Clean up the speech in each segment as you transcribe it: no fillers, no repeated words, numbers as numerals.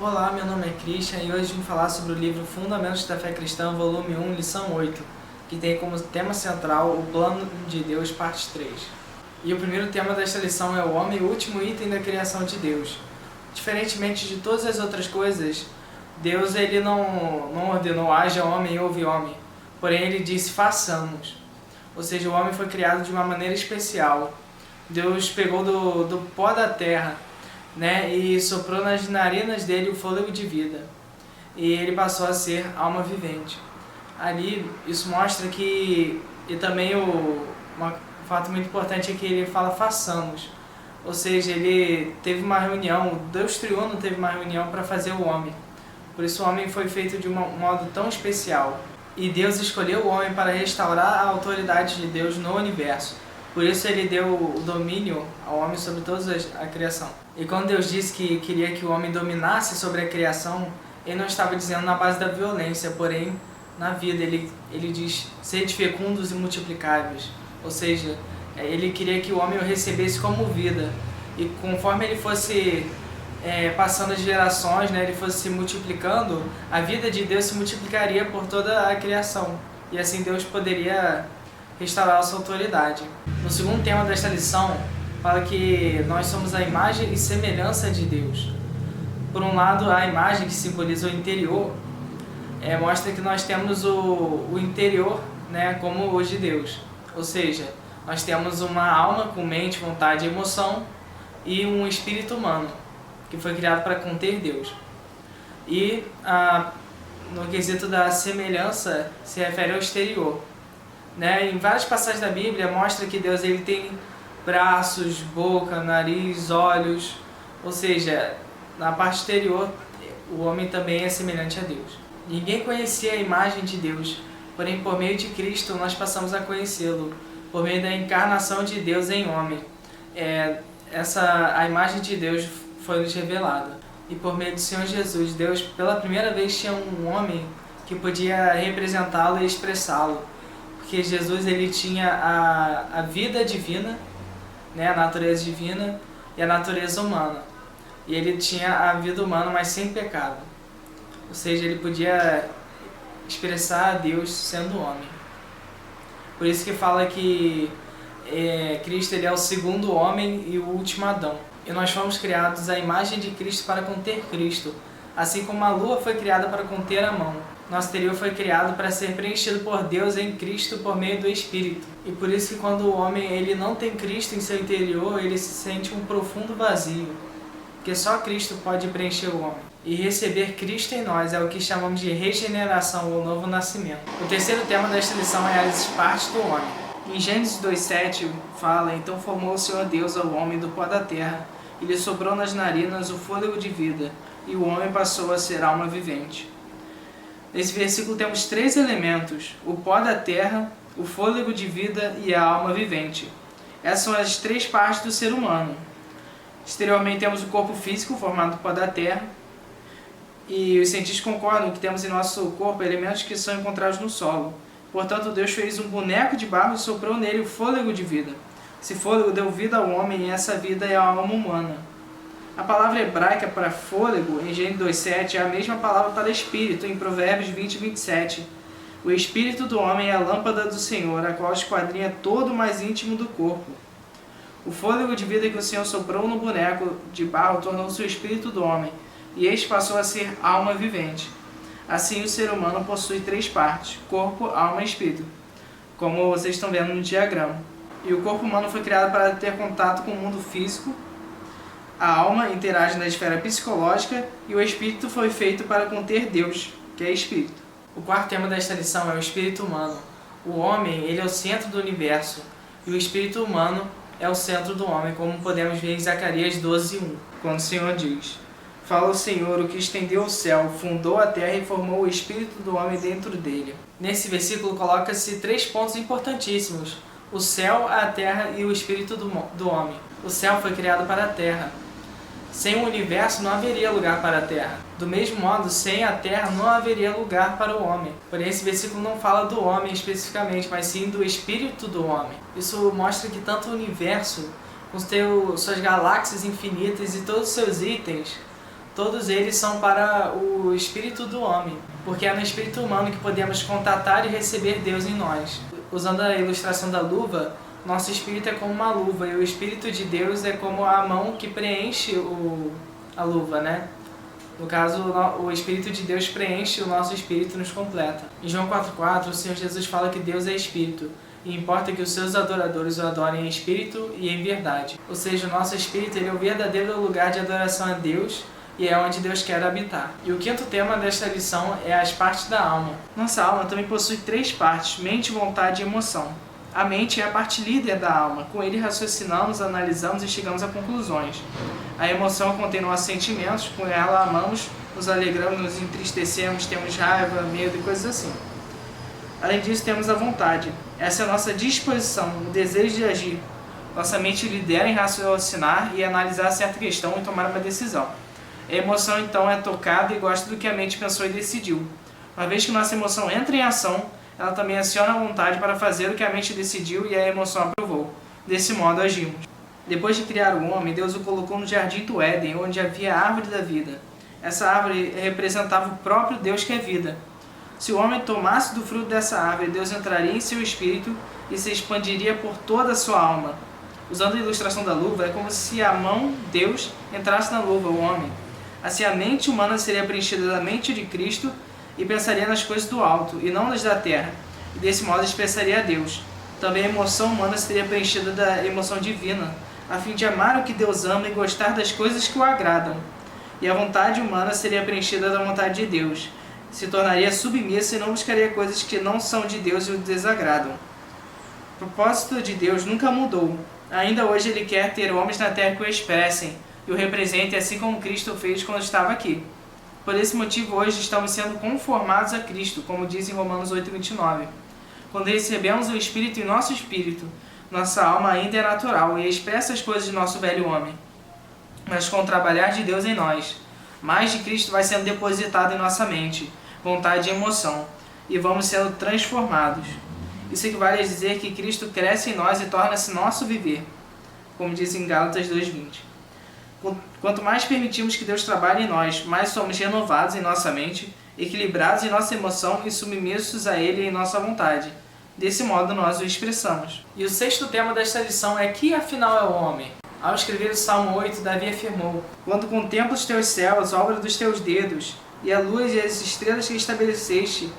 Olá, meu nome é Christian e hoje vim falar sobre o livro Fundamentos da Fé Cristã, volume 1, lição 8, que tem como tema central o Plano de Deus, parte 3. E o primeiro tema desta lição é o homem, o último item da criação de Deus. Diferentemente de todas as outras coisas, Deus ele não ordenou haja homem e houve homem, porém ele disse façamos. Ou seja, o homem foi criado de uma maneira especial. Deus pegou do pó da terra, e soprou nas narinas dele o fôlego de vida. E ele passou a ser alma vivente. Ali, isso mostra que... E também um fato muito importante é que ele fala façamos. Ou seja, ele teve uma reunião, o Deus Triuno teve uma reunião para fazer o homem. Por isso o homem foi feito de um modo tão especial. E Deus escolheu o homem para restaurar a autoridade de Deus no universo. Por isso ele deu o domínio ao homem sobre toda a criação. E quando Deus disse que queria que o homem dominasse sobre a criação, ele não estava dizendo na base da violência, porém na vida. Ele diz, sede fecundos e multiplicáveis. Ou seja, ele queria que o homem o recebesse como vida. E conforme ele fosse passando as gerações, ele fosse se multiplicando, a vida de Deus se multiplicaria por toda a criação. E assim Deus poderia restaurar a sua autoridade. No segundo tema desta lição, fala que nós somos a imagem e semelhança de Deus. Por um lado, a imagem que simboliza o interior, mostra que nós temos o interior, como o de Deus. Ou seja, nós temos uma alma com mente, vontade e emoção e um espírito humano, que foi criado para conter Deus. E no quesito da semelhança, se refere ao exterior. Em várias passagens da Bíblia mostra que Deus ele tem braços, boca, nariz, olhos. Ou seja, na parte exterior, o homem também é semelhante a Deus. Ninguém conhecia a imagem de Deus, porém por meio de Cristo nós passamos a conhecê-lo, por meio da encarnação de Deus em homem. A imagem de Deus foi nos revelada. E por meio do Senhor Jesus, Deus pela primeira vez tinha um homem que podia representá-lo e expressá-lo. Porque Jesus ele tinha a vida divina, a natureza divina e a natureza humana. E ele tinha a vida humana, mas sem pecado. Ou seja, ele podia expressar a Deus sendo homem. Por isso que fala que Cristo ele é o segundo homem e o último Adão. E nós fomos criados à imagem de Cristo para conter Cristo, assim como a lua foi criada para conter a mão. Nosso interior foi criado para ser preenchido por Deus em Cristo por meio do Espírito. E por isso que quando o homem ele não tem Cristo em seu interior, ele se sente um profundo vazio. Porque só Cristo pode preencher o homem. E receber Cristo em nós é o que chamamos de regeneração ou novo nascimento. O terceiro tema desta lição é as partes do homem. Em Gênesis 2,7 fala, então formou o Senhor Deus ao homem do pó da terra, e lhe soprou nas narinas o fôlego de vida, e o homem passou a ser alma vivente. Nesse versículo temos três elementos, o pó da terra, o fôlego de vida e a alma vivente. Essas são as três partes do ser humano. Exteriormente temos o corpo físico, formado do pó da terra, e os cientistas concordam que temos em nosso corpo elementos que são encontrados no solo. Portanto, Deus fez um boneco de barro e soprou nele o fôlego de vida. Esse fôlego deu vida ao homem e essa vida é a alma humana. A palavra hebraica para fôlego, em Gênesis 2,7, é a mesma palavra para espírito, em Provérbios 20:27. O espírito do homem é a lâmpada do Senhor, a qual esquadrinha todo o mais íntimo do corpo. O fôlego de vida que o Senhor soprou no boneco de barro tornou-se o espírito do homem, e este passou a ser alma vivente. Assim, o ser humano possui três partes, corpo, alma e espírito, como vocês estão vendo no diagrama. E o corpo humano foi criado para ter contato com o mundo físico, a alma interage na esfera psicológica e o espírito foi feito para conter Deus, que é espírito. O quarto tema desta lição é o espírito humano. O homem ele é o centro do universo e o espírito humano é o centro do homem, como podemos ver em Zacarias 12:1, quando o Senhor diz: fala o Senhor, o que estendeu o céu, fundou a terra e formou o espírito do homem dentro dele. Nesse versículo coloca-se três pontos importantíssimos: o céu, a terra e o espírito do homem. O céu foi criado para a terra. Sem o universo não haveria lugar para a terra. Do mesmo modo, sem a terra não haveria lugar para o homem. Porém, esse versículo não fala do homem especificamente, mas sim do espírito do homem. Isso mostra que tanto o universo, com suas galáxias infinitas e todos os seus itens, todos eles são para o espírito do homem, porque é no espírito humano que podemos contatar e receber Deus em nós. Usando a ilustração da luva, nosso espírito é como uma luva e o espírito de Deus é como a mão que preenche a luva, né? No caso, o Espírito de Deus preenche o nosso espírito e nos completa. Em João 4,4, o Senhor Jesus fala que Deus é Espírito, e importa que os seus adoradores o adorem em espírito e em verdade. Ou seja, o nosso espírito ele é o verdadeiro lugar de adoração a Deus e é onde Deus quer habitar. E o quinto tema desta lição é as partes da alma. Nossa alma também possui 3 partes, mente, vontade e emoção. A mente é a parte líder da alma, com ele raciocinamos, analisamos e chegamos a conclusões. A emoção contém nossos sentimentos, com ela amamos, nos alegramos, nos entristecemos, temos raiva, medo e coisas assim. Além disso, temos a vontade. Essa é a nossa disposição, o desejo de agir. Nossa mente lidera em raciocinar e analisar certa questão e tomar uma decisão. A emoção, então, é tocada e gosta do que a mente pensou e decidiu. Uma vez que nossa emoção entra em ação, ela também aciona a vontade para fazer o que a mente decidiu e a emoção aprovou. Desse modo, agimos. Depois de criar o homem, Deus o colocou no jardim do Éden, onde havia a árvore da vida. Essa árvore representava o próprio Deus que é vida. Se o homem tomasse do fruto dessa árvore, Deus entraria em seu espírito e se expandiria por toda a sua alma. Usando a ilustração da luva, é como se a mão, Deus, entrasse na luva, o homem. Assim, a mente humana seria preenchida da mente de Cristo e pensaria nas coisas do alto, e não nas da terra, e desse modo expressaria a Deus. Também a emoção humana seria preenchida da emoção divina, a fim de amar o que Deus ama e gostar das coisas que o agradam. E a vontade humana seria preenchida da vontade de Deus, se tornaria submissa e não buscaria coisas que não são de Deus e o desagradam. O propósito de Deus nunca mudou. Ainda hoje Ele quer ter homens na terra que o expressem e o representem, assim como Cristo fez quando estava aqui. Por esse motivo, hoje estamos sendo conformados a Cristo, como diz em Romanos 8,29. Quando recebemos o Espírito em nosso espírito, nossa alma ainda é natural e expressa as coisas do nosso velho homem. Mas com o trabalhar de Deus em nós, mais de Cristo vai sendo depositado em nossa mente, vontade e emoção, e vamos sendo transformados. Isso equivale a dizer que Cristo cresce em nós e torna-se nosso viver, como diz em Gálatas 2,20. Quanto mais permitimos que Deus trabalhe em nós, mais somos renovados em nossa mente, equilibrados em nossa emoção e submissos a Ele em nossa vontade. Desse modo nós o expressamos. E o sexto tema desta lição é que afinal é o homem. Ao escrever o Salmo 8, Davi afirmou: quando contemplo os teus céus, obra dos teus dedos, e a luz e as estrelas que estabeleceste,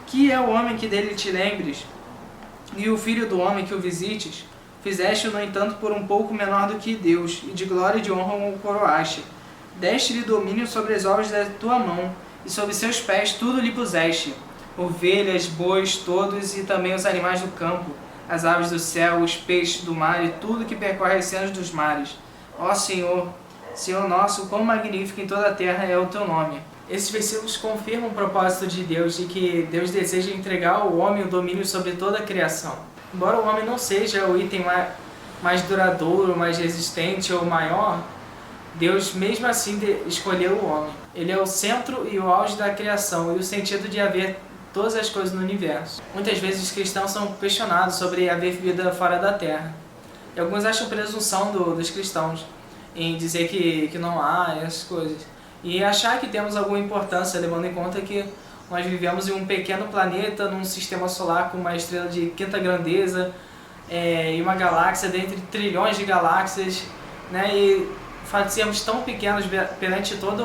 que é o homem que dele te lembres, e o filho do homem que o visites? Fizeste-o, no entanto, por um pouco menor do que Deus, e de glória e de honra o coroaste. Deste-lhe domínio sobre as obras da tua mão, e sobre seus pés tudo lhe puseste: ovelhas, bois, todos, e também os animais do campo, as aves do céu, os peixes do mar, e tudo que percorre as sendas dos mares. Ó Senhor, Senhor nosso, quão magnífico em toda a terra é o teu nome. Esses versículos confirmam o propósito de Deus, de que Deus deseja entregar ao homem o domínio sobre toda a criação. Embora o homem não seja o item mais duradouro, mais resistente ou maior, Deus mesmo assim escolheu o homem. Ele é o centro e o auge da criação e o sentido de haver todas as coisas no universo. Muitas vezes os cristãos são questionados sobre haver vida fora da terra. E alguns acham presunção dos cristãos em dizer que não há essas coisas. E achar que temos alguma importância, levando em conta que nós vivemos em um pequeno planeta, num sistema solar com uma estrela de quinta grandeza, e uma galáxia dentre trilhões de galáxias, né? E o fato de sermos tão pequenos perante toda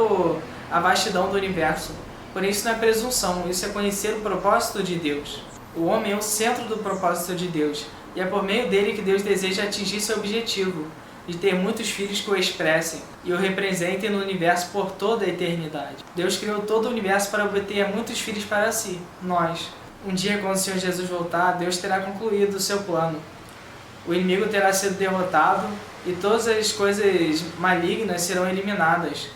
a vastidão do universo. Porém, isso não é presunção, isso é conhecer o propósito de Deus. O homem é o centro do propósito de Deus, e é por meio dele que Deus deseja atingir seu objetivo, de ter muitos filhos que o expressem e o representem no universo por toda a eternidade. Deus criou todo o universo para obter muitos filhos para si, nós. Um dia, quando o Senhor Jesus voltar, Deus terá concluído o seu plano. O inimigo terá sido derrotado e todas as coisas malignas serão eliminadas.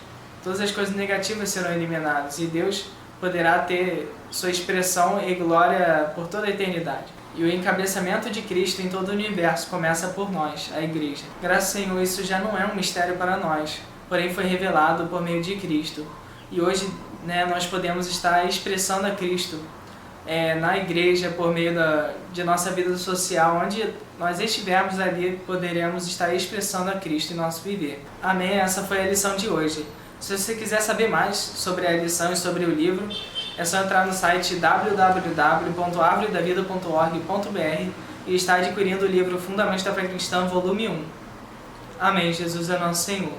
Todas as coisas negativas serão eliminadas e Deus poderá ter sua expressão e glória por toda a eternidade. E o encabeçamento de Cristo em todo o universo começa por nós, a Igreja. Graças ao Senhor, isso já não é um mistério para nós, porém foi revelado por meio de Cristo. E hoje, nós podemos estar expressando a Cristo na Igreja, por meio de nossa vida social, onde nós estivermos ali, poderemos estar expressando a Cristo em nosso viver. Amém? Essa foi a lição de hoje. Se você quiser saber mais sobre a lição e sobre o livro, é só entrar no site www.arvoredavida.org.br e estar adquirindo o livro Fundamentos da Fé Cristã, volume 1. Amém. Jesus é nosso Senhor.